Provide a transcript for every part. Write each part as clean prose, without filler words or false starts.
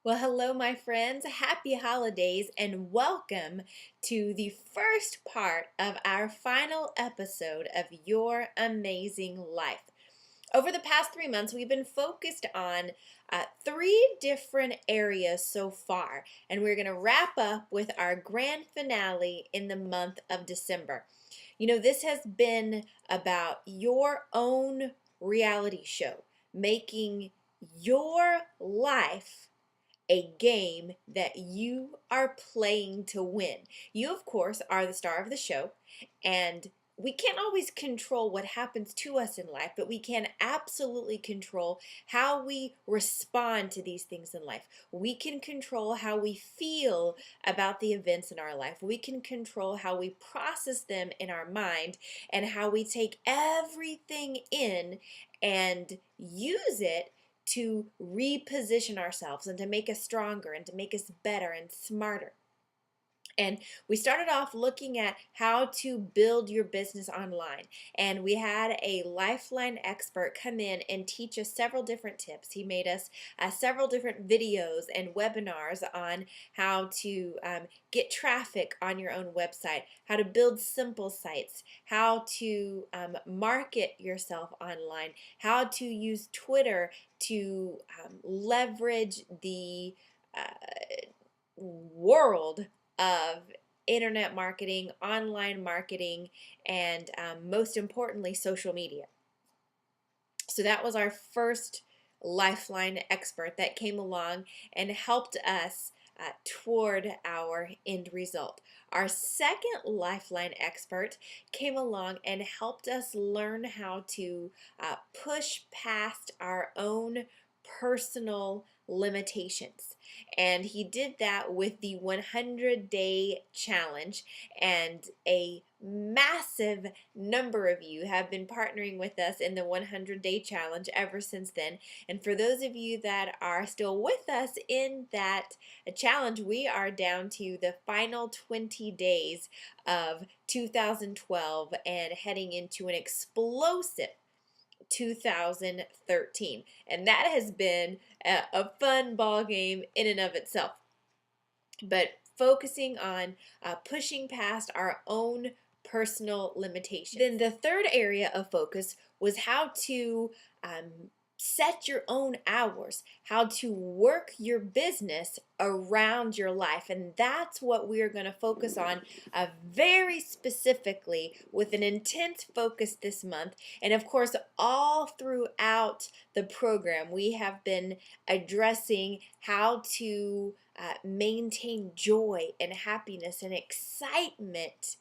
Well, hello, my friends. Happy holidays and welcome to the first part of our final episode of Your Amazing Life. Over the past 3 months, we've been focused on three different areas so far, and we're going to wrap up with our grand finale in the month of December. You know, this has been about your own reality show, making your life a game that you are playing to win. You, of course, are the star of the show, and we can't always control what happens to us in life, but we can absolutely control how we respond to these things in life. We can control how we feel about the events in our life. We can control how we process them in our mind and how we take everything in and use it to reposition ourselves and to make us stronger and to make us better and smarter. And we started off looking at how to build your business online. And we had a Lifeline expert come in and teach us several different tips. He made us several different videos and webinars on how to get traffic on your own website, how to build simple sites, how to market yourself online, how to use Twitter to leverage the world of internet marketing, online marketing, and most importantly, social media. So that was our first Lifeline expert that came along and helped us toward our end result. Our second Lifeline expert came along and helped us learn how to push past our own personal limitations. And he did that with the 100-day challenge, and a massive number of you have been partnering with us in the 100-day challenge ever since then. And for those of you that are still with us in that challenge, we are down to the final 20 days of 2012 and heading into an explosive 2013, and that has been a fun ball game in and of itself. But focusing on pushing past our own personal limitations. Then the third area of focus was how to set your own hours, how to work your business around your life. And that's what we're going to focus on very specifically with an intense focus this month. And of course, all throughout the program, we have been addressing how to maintain joy and happiness and excitement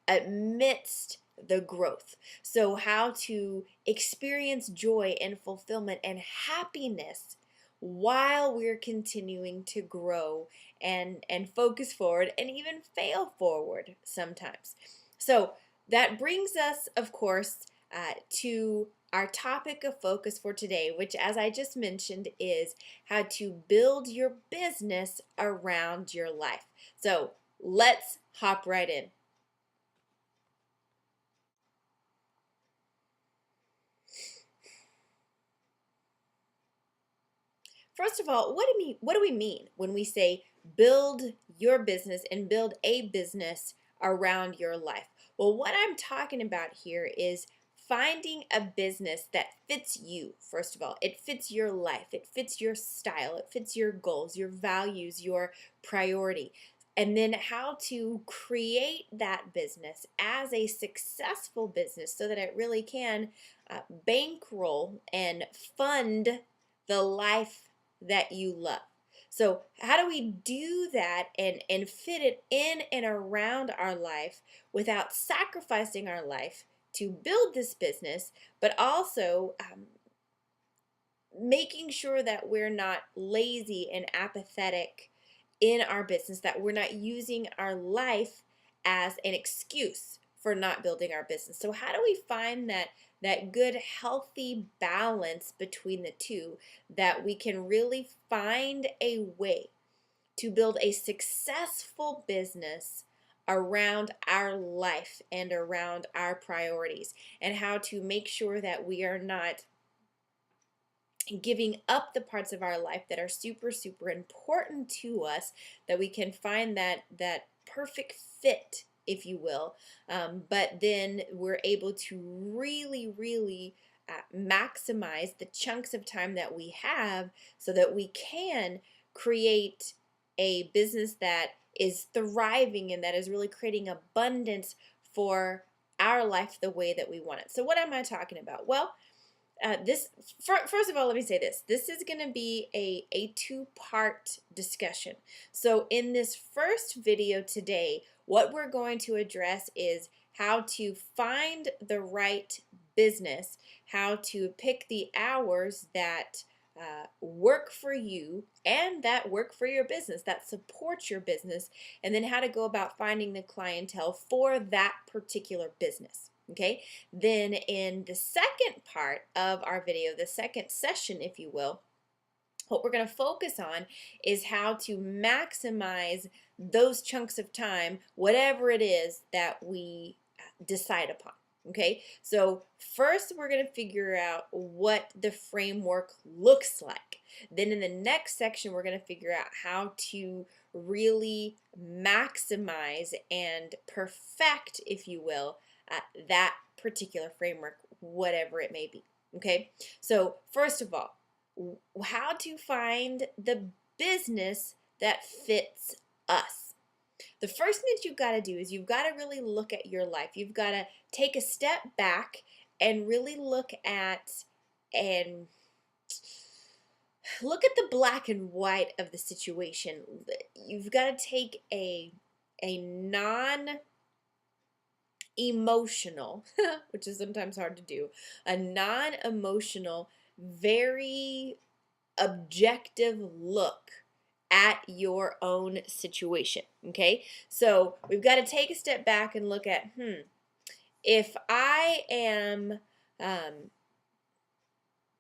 amidst the growth. So how to experience joy and fulfillment and happiness while we're continuing to grow and focus forward and even fail forward sometimes. So that brings us, of course, to our topic of focus for today, which, as I just mentioned, is how to build your business around your life. So let's hop right in. First of all, what do we mean when we say build your business and build a business around your life? Well, what I'm talking about here is finding a business that fits you. First of all, it fits your life, it fits your style, it fits your goals, your values, your priority. And then how to create that business as a successful business so that it really can bankroll and fund the life that you love. So how do we do that and fit it in and around our life without sacrificing our life to build this business, but also making sure that we're not lazy and apathetic in our business, that we're not using our life as an excuse for not building our business. So how do we find that good, healthy balance between the two, that we can really find a way to build a successful business around our life and around our priorities, and how to make sure that we are not giving up the parts of our life that are super, super important to us, that we can find that perfect fit, if you will. But then we're able to really, really maximize the chunks of time that we have so that we can create a business that is thriving and that is really creating abundance for our life the way that we want it. So what am I talking about? Well, first of all, let me say this. This is going to be a two-part discussion. So in this first video today, what we're going to address is how to find the right business, how to pick the hours that work for you and that work for your business, that support your business, and then how to go about finding the clientele for that particular business. Okay, then in the second part of our video, the second session, if you will, what we're going to focus on is how to maximize those chunks of time, whatever it is that we decide upon. Okay, so first we're going to figure out what the framework looks like. Then in the next section, we're going to figure out how to really maximize and perfect, if you will, that particular framework, whatever it may be. Okay, so first of all, how to find the business that fits us. The first thing that you've got to do is you've got to really look at your life. You've got to take a step back and really look at the black and white of the situation. You've got to take a non-emotional, which is sometimes hard to do, a non-emotional, very objective look at your own situation. Okay, so we've got to take a step back and look at, if I am,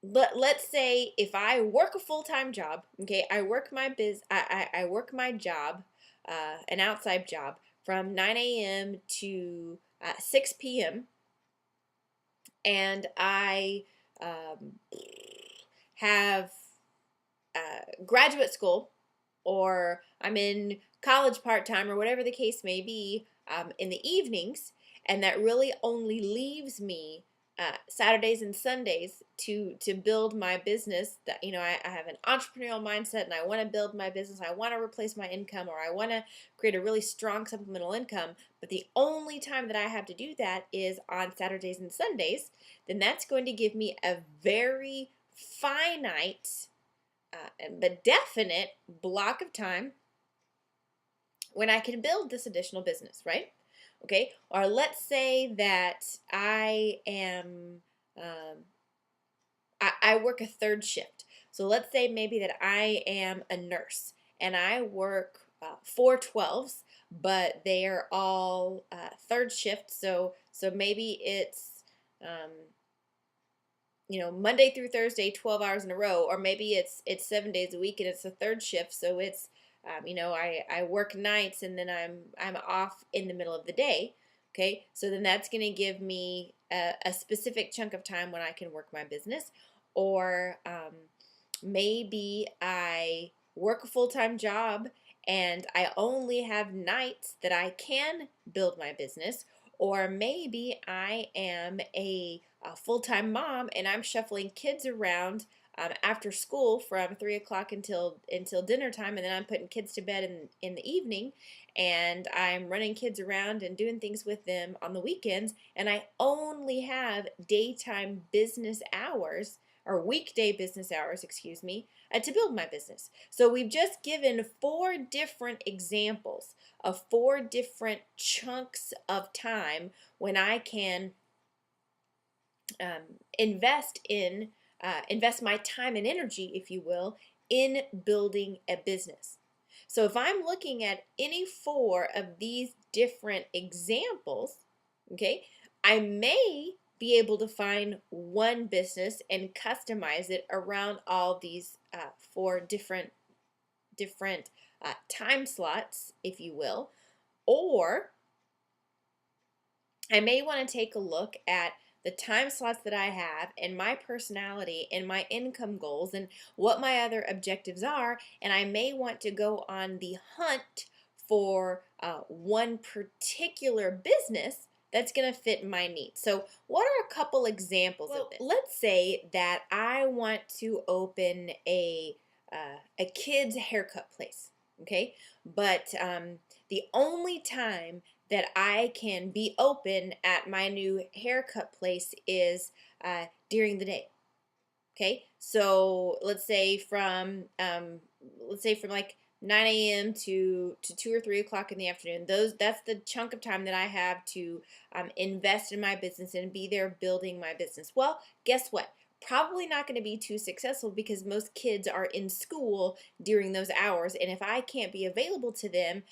let's say if I work a full-time job, okay, I work my work my job, an outside job from 9 a.m. to 6 p.m. and I have graduate school, or I'm in college part-time, or whatever the case may be, in the evenings, and that really only leaves me Saturdays and Sundays to build my business. That, I have an entrepreneurial mindset and I want to build my business. I want to replace my income, or I want to create a really strong supplemental income, but the only time that I have to do that is on Saturdays and Sundays. Then that's going to give me a very finite but definite block of time when I can build this additional business, right? Okay, or let's say that I am, I work a third shift. So let's say maybe that I am a nurse and I work 4/12s, but they are all third shift. So maybe it's Monday through Thursday, 12 hours in a row, or maybe it's 7 days a week and it's a third shift, so it's I work nights and then I'm off in the middle of the day. Okay, so then that's going to give me a specific chunk of time when I can work my business, or maybe I work a full-time job and I only have nights that I can build my business, or maybe I am a full-time mom and I'm shuffling kids around after school from 3 o'clock until dinner time, and then I'm putting kids to bed in the evening, and I'm running kids around and doing things with them on the weekends, and I only have daytime business hours, or weekday business hours, excuse me, to build my business. So we've just given 4 different examples of 4 different chunks of time when I can invest my time and energy, if you will, in building a business. So if I'm looking at any 4 of these different examples, okay, I may be able to find one business and customize it around all these 4 different time slots, if you will, or I may want to take a look at the time slots that I have and my personality and my income goals and what my other objectives are, and I may want to go on the hunt for one particular business that's going to fit my needs. So, what are a couple examples of this? Let's say that I want to open a kid's haircut place, okay? But the only time that I can be open at my new haircut place is during the day. Okay, so let's say from like 9 a.m. to 2 or 3 o'clock in the afternoon. That's the chunk of time that I have to invest in my business and be there building my business. Well, guess what? Probably not going to be too successful because most kids are in school during those hours, and if I can't be available to them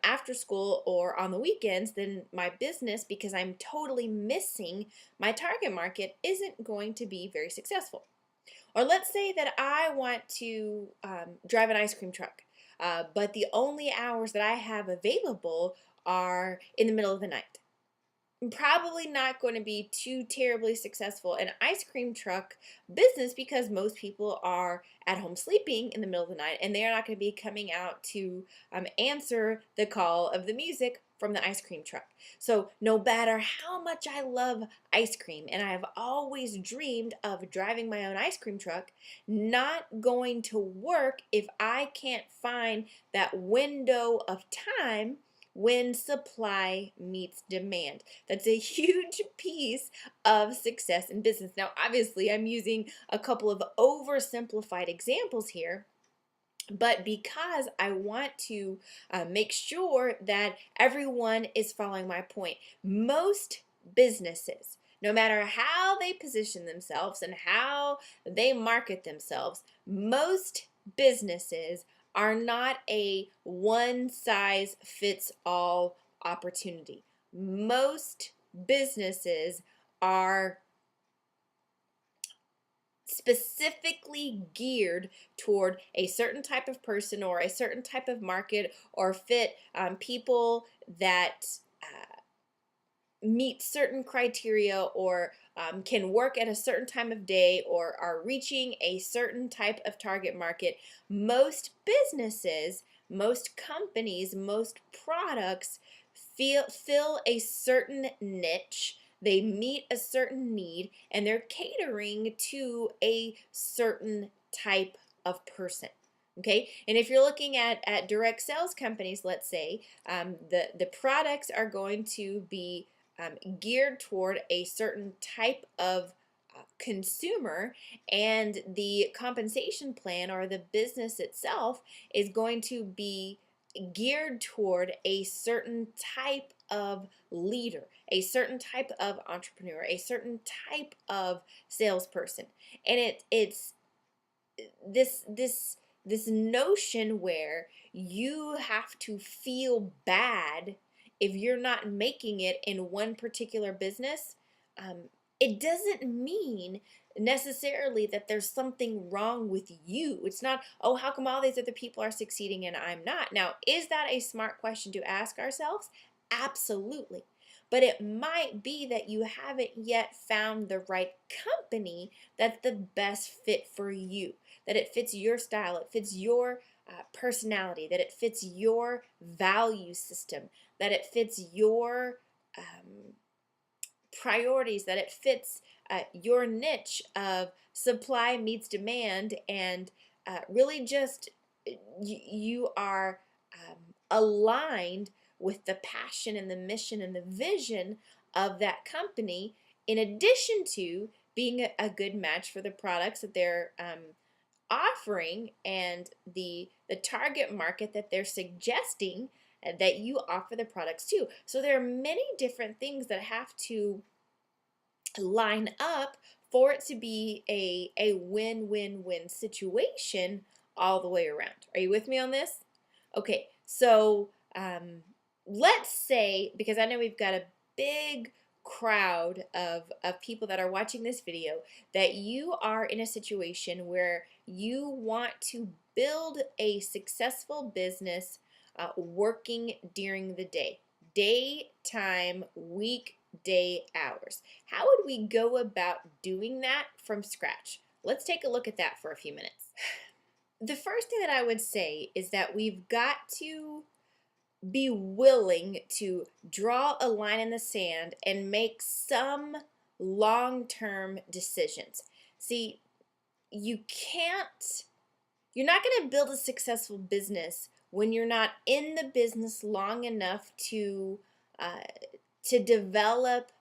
after school or on the weekends, then my business, because I'm totally missing my target market, isn't going to be very successful. Or let's say that I want to drive an ice cream truck, but the only hours that I have available are in the middle of the night. I'm probably not going to be too terribly successful in ice cream truck business because most people are at home sleeping in the middle of the night and they are not going to be coming out to answer the call of the music from the ice cream truck. So no matter how much I love ice cream and I have always dreamed of driving my own ice cream truck, not going to work if I can't find that window of time when supply meets demand. That's a huge piece of success in business. Now, obviously, I'm using a couple of oversimplified examples here, but because I want to make sure that everyone is following my point, most businesses, no matter how they position themselves and how they market themselves, most businesses are not a one-size-fits-all opportunity. Most businesses are specifically geared toward a certain type of person or a certain type of market or fit people that meet certain criteria or can work at a certain time of day or are reaching a certain type of target market. Most businesses, most companies, most products fill a certain niche. They meet a certain need and they're catering to a certain type of person. Okay, and if you're looking at direct sales companies, let's say, the products are going to be geared toward a certain type of consumer, and the compensation plan or the business itself is going to be geared toward a certain type of leader, a certain type of entrepreneur, a certain type of salesperson. And it's this notion where you have to feel bad if you're not making it in one particular business. It doesn't mean necessarily that there's something wrong with you. It's not, oh, how come all these other people are succeeding and I'm not? Now, is that a smart question to ask ourselves? Absolutely. But it might be that you haven't yet found the right company that's the best fit for you, that it fits your style, it fits your personality, that it fits your value system, that it fits your priorities, that it fits your niche of supply meets demand, and really just you are aligned with the passion and the mission and the vision of that company, in addition to being a good match for the products that they're offering and the target market that they're suggesting that you offer the products to. So there are many different things that have to line up for it to be a win-win-win situation all the way around. Are you with me on this? Okay, so let's say, because I know we've got a big crowd of people that are watching this video, that you are in a situation where you want to build a successful business working during the day. daytime, weekday hours. How would we go about doing that from scratch? Let's take a look at that for a few minutes. The first thing that I would say is that we've got to be willing to draw a line in the sand and make some long-term decisions. See, you're not going to build a successful business when you're not in the business long enough uh, to develop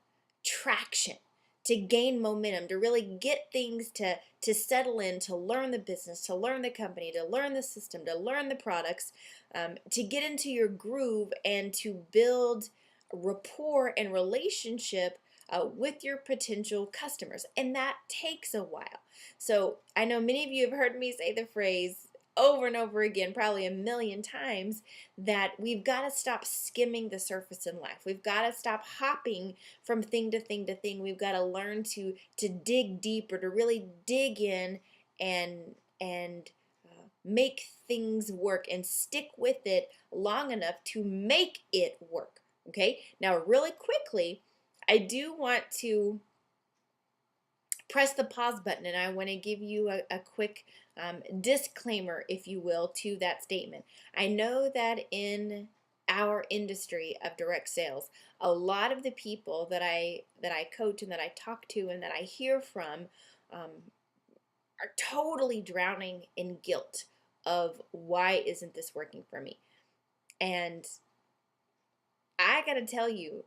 traction, to gain momentum, to really get things to settle in, to learn the business, to learn the company, to learn the system, to learn the products, to get into your groove and to build rapport and relationship with your potential customers. And that takes a while. So I know many of you have heard me say the phrase over and over again, probably a million times, that we've got to stop skimming the surface in life. We've got to stop hopping from thing to thing to thing. We've got to learn to dig deeper, to really dig in and make things work and stick with it long enough to make it work. Okay? Now, really quickly, I do want to press the pause button, and I want to give you a quick disclaimer, if you will, to that statement. I know that in our industry of direct sales, a lot of the people that I coach and that I talk to and that I hear from are totally drowning in guilt of why isn't this working for me. And I gotta tell you,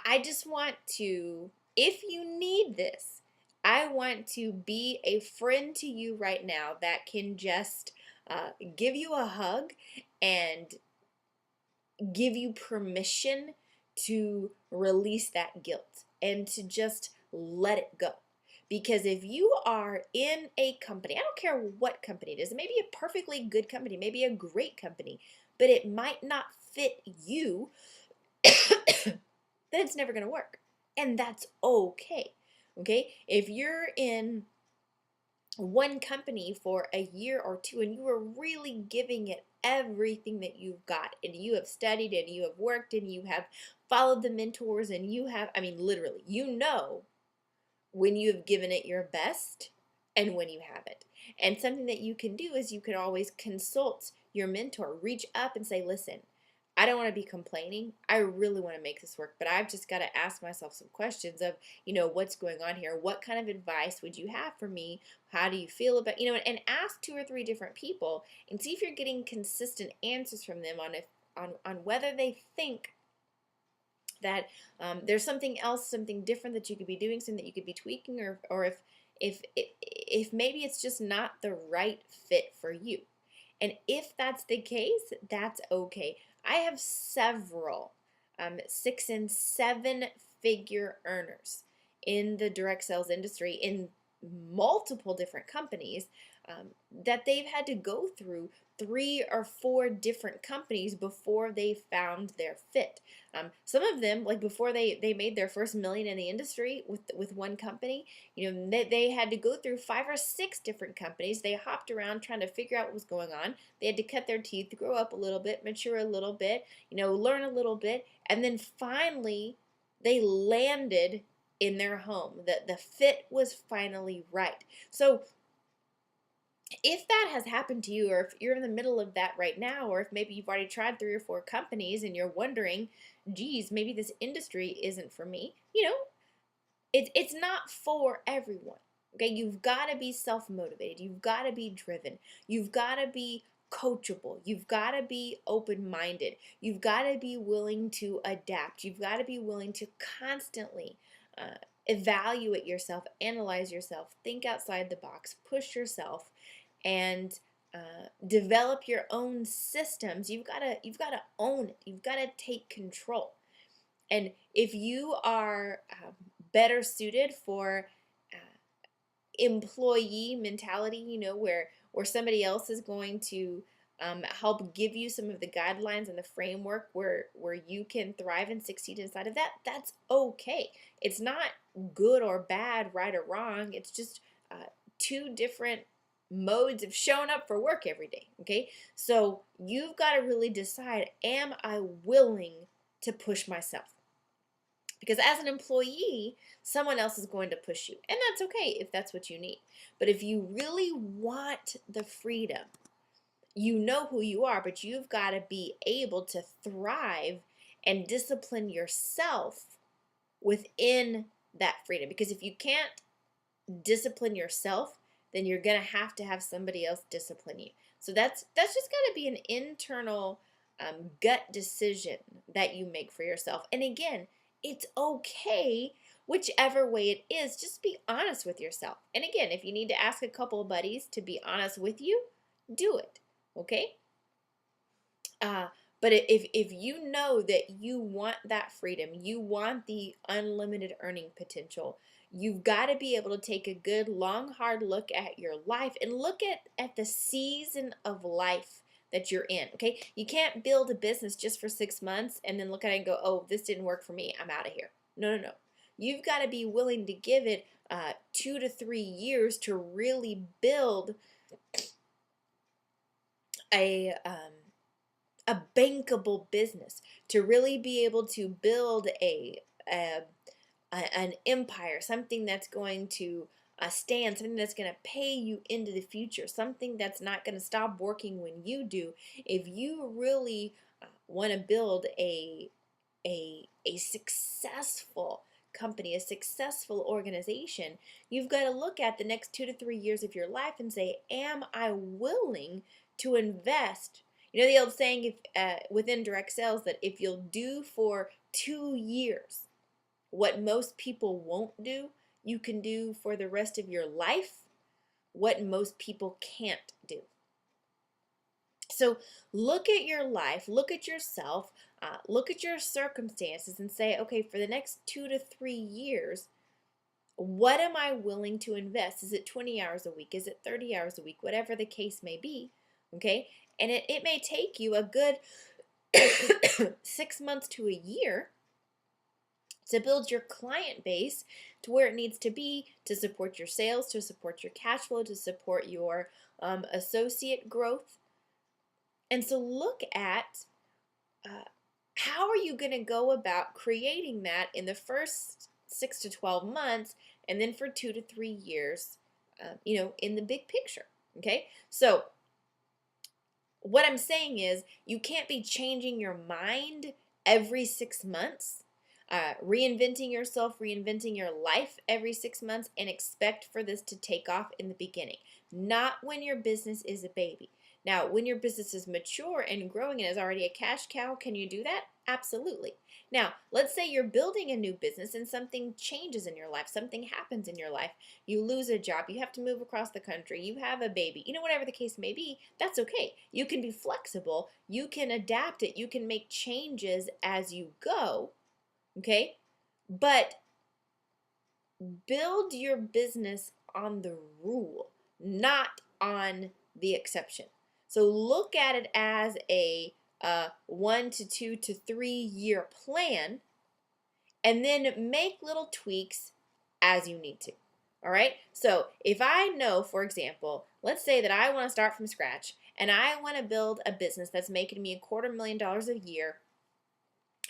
I just want to, if you need this, I want to be a friend to you right now that can just give you a hug and give you permission to release that guilt and to just let it go. Because if you are in a company, I don't care what company it is, it may be a perfectly good company, maybe a great company, but it might not fit you, then it's never going to work. And that's okay. Okay? If you're in one company for a year or two and you are really giving it everything that you've got, and you have studied and you have worked and you have followed the mentors and you have, I mean, literally, you know when you have given it your best and when you haven't. And something that you can do is you can always consult your mentor, reach up and say, listen, I don't want to be complaining. I really want to make this work, but I've just got to ask myself some questions of, what's going on here? What kind of advice would you have for me? How do you feel about, and ask 2 or 3 different people and see if you're getting consistent answers from them on whether they think that there's something else, something different that you could be doing, something that you could be tweaking, or if maybe it's just not the right fit for you. And if that's the case, that's okay. I have several 6 and 7 figure earners in the direct sales industry in multiple different companies that they've had to go through 3 or 4 different companies before they found their fit. Some of them, like before they made their first million in the industry with one company, they had to go through 5 or 6 different companies. They hopped around trying to figure out what was going on. They had to cut their teeth, grow up a little bit, mature a little bit, learn a little bit, and then finally they landed in their home. The fit was finally right. So if that has happened to you, or if you're in the middle of that right now, or if maybe you've already tried 3 or 4 companies and you're wondering, geez, maybe this industry isn't for me, it's not for everyone. Okay, you've got to be self-motivated. You've got to be driven. You've got to be coachable. You've got to be open-minded. You've got to be willing to adapt. You've got to be willing to constantly evaluate yourself, analyze yourself, think outside the box, push yourself, and develop your own systems. You've got to own it. You've got to take control. And if you are better suited for employee mentality, where somebody else is going to help give you some of the guidelines and the framework where you can thrive and succeed inside of that, that's okay. It's not good or bad, right or wrong. It's just 2 different modes of showing up for work every day. Okay, so you've got to really decide, am I willing to push myself? Because as an employee, someone else is going to push you, and that's okay if that's what you need. But if you really want the freedom, you know who you are, but you've got to be able to thrive and discipline yourself within that freedom. Because if you can't discipline yourself, then you're going to have somebody else discipline you. So that's just got to be an internal gut decision that you make for yourself. And again, it's okay whichever way it is. Just be honest with yourself. And again, if you need to ask a couple of buddies to be honest with you, do it. Okay? But if you know that you want that freedom, you want the unlimited earning potential, you've got to be able to take a good, long, hard look at your life and look at the season of life that you're in, okay? You can't build a business just for 6 months and then look at it and go, oh, this didn't work for me, I'm out of here. No, no, no. You've got to be willing to give it 2 to 3 years to really build a bankable business, to really be able to build an empire, something that's going to stand, something that's going to pay you into the future, something that's not going to stop working when you do. If you really want to build a successful company, a successful organization, you've got to look at the next 2 to 3 years of your life and say, am I willing to invest? You know the old saying within direct sales that if you'll do for 2 years what most people won't do, you can do for the rest of your life what most people can't do. So look at your life, look at yourself, look at your circumstances and say, okay, for the next 2 to 3 years, what am I willing to invest? Is it 20 hours a week? Is it 30 hours a week? Whatever the case may be, okay? And it may take you a good 6 months to a year to build your client base to where it needs to be to support your sales, to support your cash flow, to support your associate growth. And so look at how are you going to go about creating that in the first 6 to 12 months and then for 2 to 3 years, in the big picture, okay? So what I'm saying is you can't be changing your mind every 6 months, reinventing yourself, reinventing your life every 6 months and expect for this to take off in the beginning. Not when your business is a baby. Now, when your business is mature and growing and is already a cash cow, can you do that? Absolutely. Now, let's say you're building a new business and something changes in your life, something happens in your life. You lose a job, you have to move across the country, you have a baby, whatever the case may be, that's okay. You can be flexible, you can adapt it, you can make changes as you go, okay? But build your business on the rule, not on the exception. So look at it as a 1 to 2 to 3 year plan and then make little tweaks as you need to. All right? So if I know, for example, let's say that I want to start from scratch and I want to build a business that's making me $250,000 a year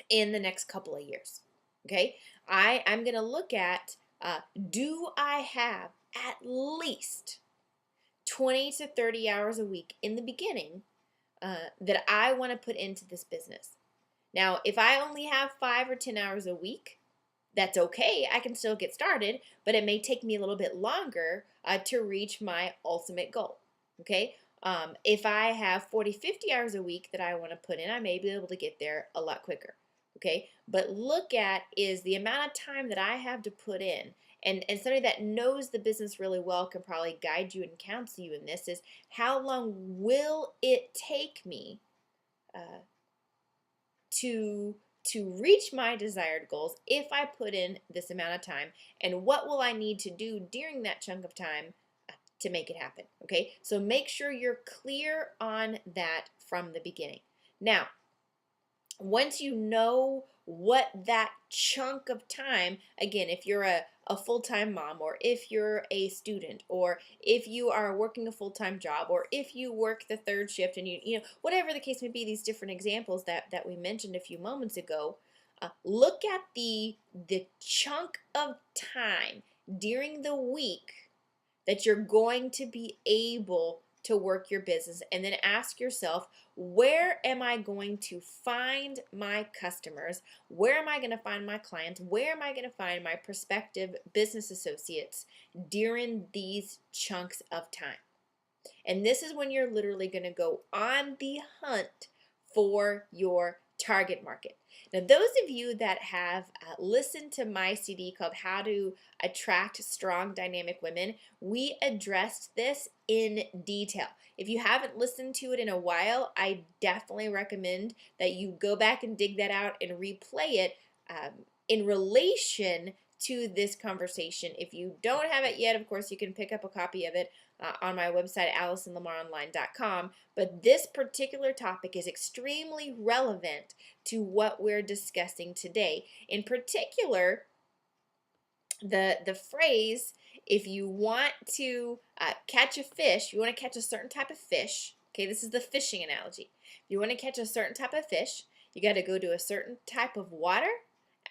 in the next couple of years. Okay? I'm going to look at, do I have at least 20 to 30 hours a week in the beginning that I want to put into this business. Now, if I only have 5 or 10 hours a week, that's okay. I can still get started, but it may take me a little bit longer to reach my ultimate goal. Okay? If I have 40, 50 hours a week that I want to put in, I may be able to get there a lot quicker. Okay? But look at is the amount of time that I have to put in. And somebody that knows the business really well can probably guide you and counsel you in this is how long will it take me to reach my desired goals if I put in this amount of time, and what will I need to do during that chunk of time to make it happen, okay? So make sure you're clear on that from the beginning. Now, once you know what that chunk of time, again, if you're a a full-time mom, or if you're a student, or if you are working a full-time job, or if you work the third shift, and you know, whatever the case may be, these different examples that we mentioned a few moments ago, look at the chunk of time during the week that you're going to be able to work your business, and then ask yourself, where am I going to find my customers? Where am I going to find my clients? Where am I going to find my prospective business associates during these chunks of time? And this is when you're literally going to go on the hunt for your target market. Now, those of you that have listened to my CD called How to Attract Strong Dynamic Women, we addressed this in detail. If you haven't listened to it in a while, I definitely recommend that you go back and dig that out and replay it in relation to this conversation. If you don't have it yet, of course, you can pick up a copy of it on my website, AllisonLamarOnline.com. But this particular topic is extremely relevant to what we're discussing today. In particular, the phrase, if you want to catch a fish, you want to catch a certain type of fish. Okay, this is the fishing analogy. If you want to catch a certain type of fish, you got to go to a certain type of water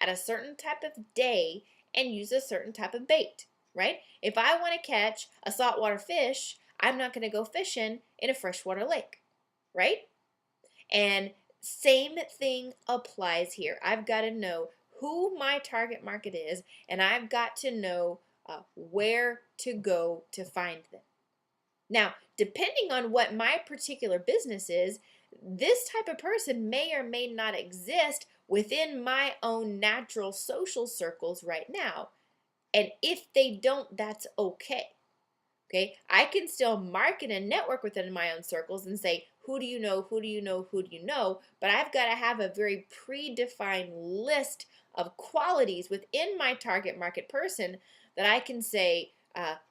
at a certain type of day and use a certain type of bait, right? If I want to catch a saltwater fish, I'm not going to go fishing in a freshwater lake, right? And same thing applies here. I've got to know who my target market is, and I've got to know where to go to find them. Now, depending on what my particular business is, this type of person may or may not exist within my own natural social circles right now. And if they don't, that's okay. Okay, I can still market and network within my own circles and say, who do you know, who do you know, who do you know? But I've got to have a very predefined list of qualities within my target market person that I can say,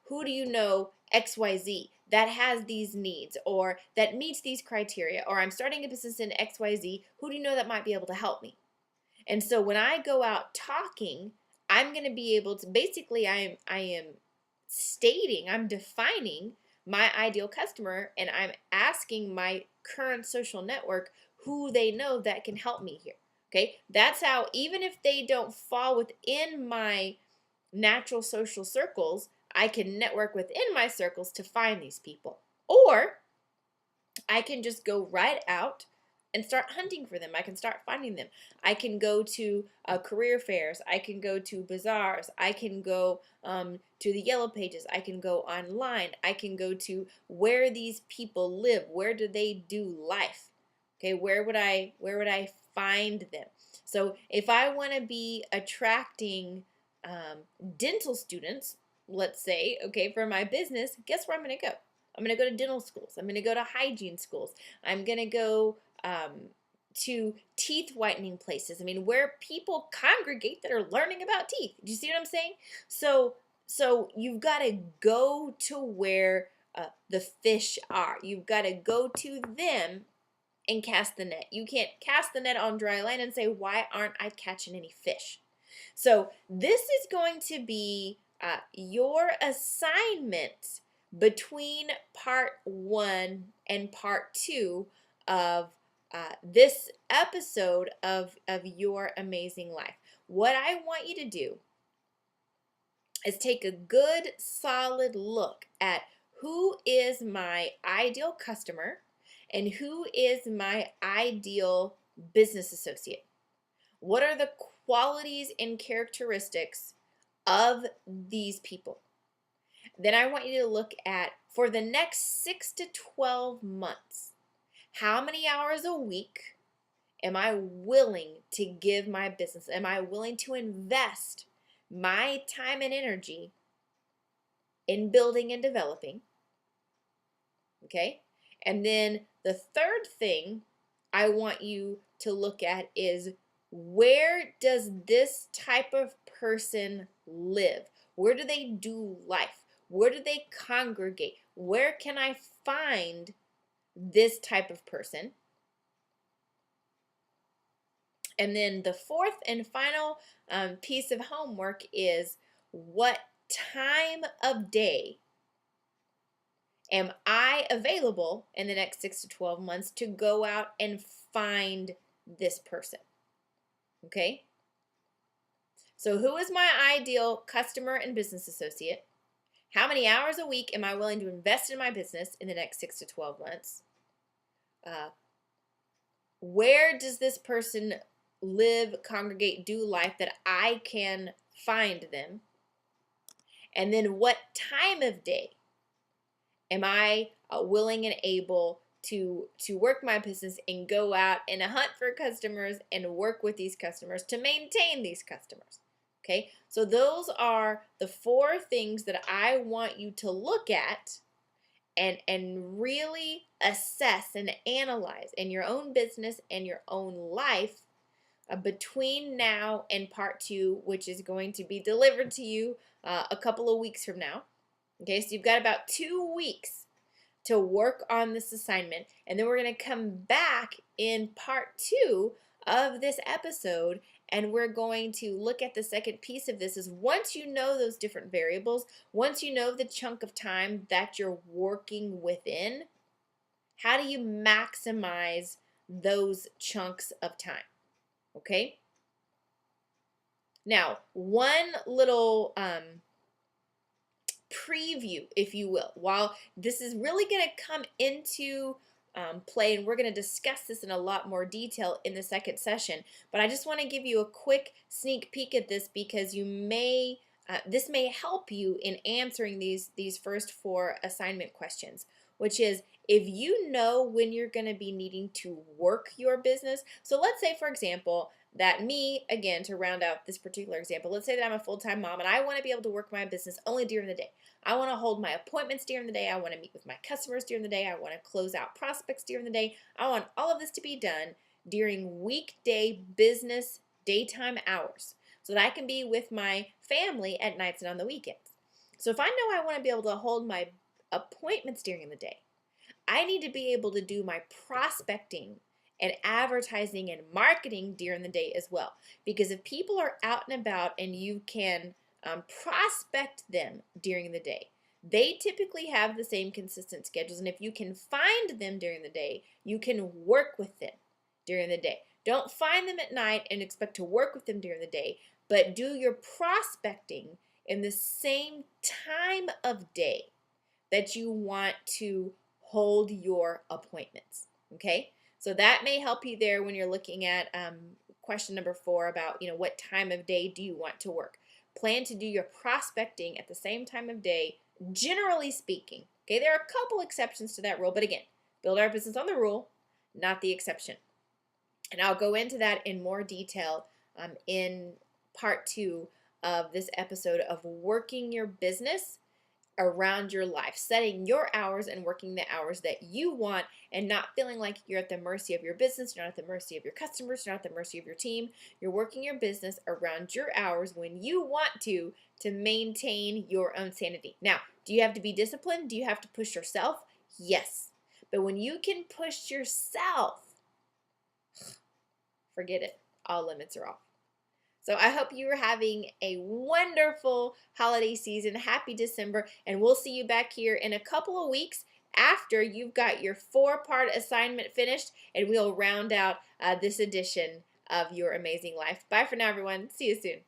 who do you know, XYZ, that has these needs or that meets these criteria, or I'm starting a business in XYZ, who do you know that might be able to help me? And so when I go out talking, I'm going to be able to, basically I am stating, I'm defining my ideal customer, and I'm asking my current social network who they know that can help me here. Okay, that's how, even if they don't fall within my natural social circles, I can network within my circles to find these people. Or I can just go right out and start hunting for them. I can start finding them. I can go to career fairs. I can go to bazaars. I can go to the Yellow Pages. I can go online. I can go to where these people live. Where do they do life? Okay, where would I find them? So if I want to be attracting dental students, let's say, okay, for my business, guess where I'm going to go? I'm going to go to dental schools. I'm going to go to hygiene schools. I'm going to go to teeth whitening places. I mean, where people congregate that are learning about teeth. Do you see what I'm saying? So you've got to go to where the fish are. You've got to go to them and cast the net. You can't cast the net on dry land and say, why aren't I catching any fish? So this is going to be your assignment between part 1 and part 2 of this episode of Your Amazing Life. What I want you to do is take a good, solid look at who is my ideal customer and who is my ideal business associate. What are the qualities and characteristics of these people? Then I want you to look at, for the next 6 to 12 months, how many hours a week am I willing to give my business? Am I willing to invest my time and energy in building and developing? Okay? And then the third thing I want you to look at is, where does this type of person live? Where do they do life? Where do they congregate? Where can I find this type of person? And then the fourth and final piece of homework is, what time of day am I available in the next 6 to 12 months to go out and find this person? Okay? So who is my ideal customer and business associate? How many hours a week am I willing to invest in my business in the next 6 to 12 months? Where does this person live, congregate, do life that I can find them? And then what time of day am I willing and able to work my business and go out and hunt for customers and work with these customers to maintain these customers? Okay, so those are the 4 things that I want you to look at and really assess and analyze in your own business and your own life between now and part 2, which is going to be delivered to you a couple of weeks from now. Okay, so you've got about 2 weeks to work on this assignment, and then we're going to come back in part 2 of this episode, and we're going to look at the second piece of this. Is once you know those different variables, once you know the chunk of time that you're working within, how do you maximize those chunks of time? Okay? Now, one little preview, if you will, while this is really going to come into play, and we're going to discuss this in a lot more detail in the second session, but I just want to give you a quick sneak peek at this because you may this may help you in answering these first 4 assignment questions, which is if you know when you're going to be needing to work your business. So let's say, for example, that me, again, to round out this particular example, let's say that I'm a full-time mom and I want to be able to work my business only during the day. I want to hold my appointments during the day. I want to meet with my customers during the day. I want to close out prospects during the day. I want all of this to be done during weekday business daytime hours so that I can be with my family at nights and on the weekends. So if I know I want to be able to hold my appointments during the day, I need to be able to do my prospecting and advertising and marketing during the day as well. Because if people are out and about and you can prospect them during the day, they typically have the same consistent schedules. And if you can find them during the day, you can work with them during the day. Don't find them at night and expect to work with them during the day, but do your prospecting in the same time of day that you want to hold your appointments. Okay, so that may help you there when you're looking at question number 4 about what time of day do you want to work. Plan to do your prospecting at the same time of day, generally speaking. Okay, there are a couple exceptions to that rule, but again, build our business on the rule, not the exception. And I'll go into that in more detail in part 2 of this episode of working your business around your life, setting your hours and working the hours that you want and not feeling like you're at the mercy of your business, you're not at the mercy of your customers, you're not at the mercy of your team. You're working your business around your hours when you want to maintain your own sanity. Now, do you have to be disciplined? Do you have to push yourself? Yes. But when you can push yourself, forget it. All limits are off. So I hope you are having a wonderful holiday season. Happy December, and we'll see you back here in a couple of weeks after you've got your 4-part assignment finished, and we'll round out this edition of Your Amazing Life. Bye for now, everyone. See you soon.